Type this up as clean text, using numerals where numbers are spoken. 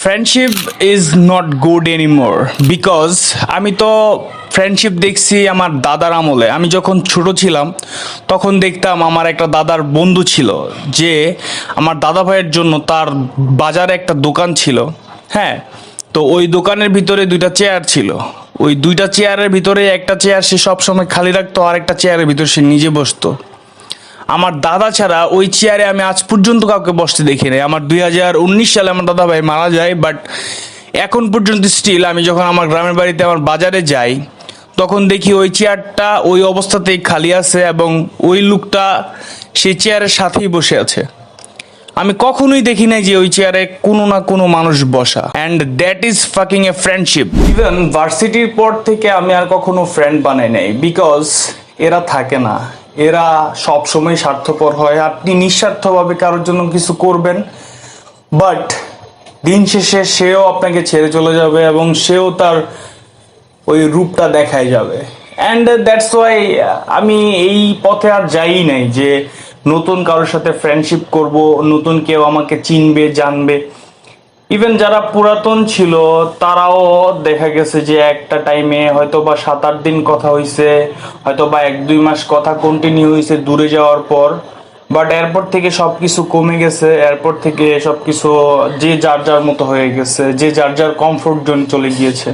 Friendship is not good anymore because আমি তো friendship দেখছি আমার দাদার আমলে। আমি যখন ছোট ছিলাম তখন দেখতাম আমার একটা দাদার বন্ধু ছিল, যে আমার দাদা ভাইয়ের জন্য তার বাজারে একটা দোকান ছিল। হ্যাঁ, তো ওই দোকানের ভিতরে দুইটা চেয়ার ছিল। ওই দুইটা চেয়ারের ভিতরে একটা চেয়ার সে সবসময় খালি রাখতো, আর একটা চেয়ারের ভিতরে সে নিজে বসতো। আমার দাদা ছাড়া ওই চেয়ারে আমি আজ পর্যন্ত কাউকে বসতে দেখি নাই। আমার 2019 সালে আমার দাদা ভাই মারা যায়, বাট এখন পর্যন্ত স্টিল আমি যখন আমার গ্রামের বাড়িতে আমার বাজারে যাই তখন দেখি ওই চেয়ারটা ওই অবস্থাতেই খালি আছে এবং ওই লোকটা সেই চেয়ারের সাথেই বসে আছে। আমি কখনোই দেখি নাই যে ওই চেয়ারে কোনো না কোনো মানুষ বসা। And that is fucking A friendship. Even ভার্সিটির পর থেকে আমি আর কখনো ফ্রেন্ড বানাই নাই, বিকজ এরা থাকে না। এরা সব সময় স্বার্থপর হয়। আপনি নিঃস্বার্থভাবে কারোর জন্য কিছু করবেন, বাট দিন শেষে সেও আপনাকে ছেড়ে চলে যাবে এবং সেও তার ওই রূপটা দেখায় যাবে। অ্যান্ড দ্যাটস ওয়াই আমি এই পথে আর যাই নাই যে নতুন কারোর সাথে ফ্রেন্ডশিপ করব, নতুন কেউ আমাকে চিনবে জানবে। ইভেন যারা পুরাতন ছিল তারাও দেখা গেছে যে একটা টাইমে হয়তো বা 7-8 দিন কথা হইছে, হয়তো বা 1-2 মাস কথা কন্টিনিউ হয়েছে দূরে যাওয়ার পর। বাট এরপর থেকে সবকিছু কমে গেছে, এরপর থেকে সবকিছু যে যার যার মতো হয়ে গেছে, যে যার যার কমফোর্ট জোন চলে গিয়েছে।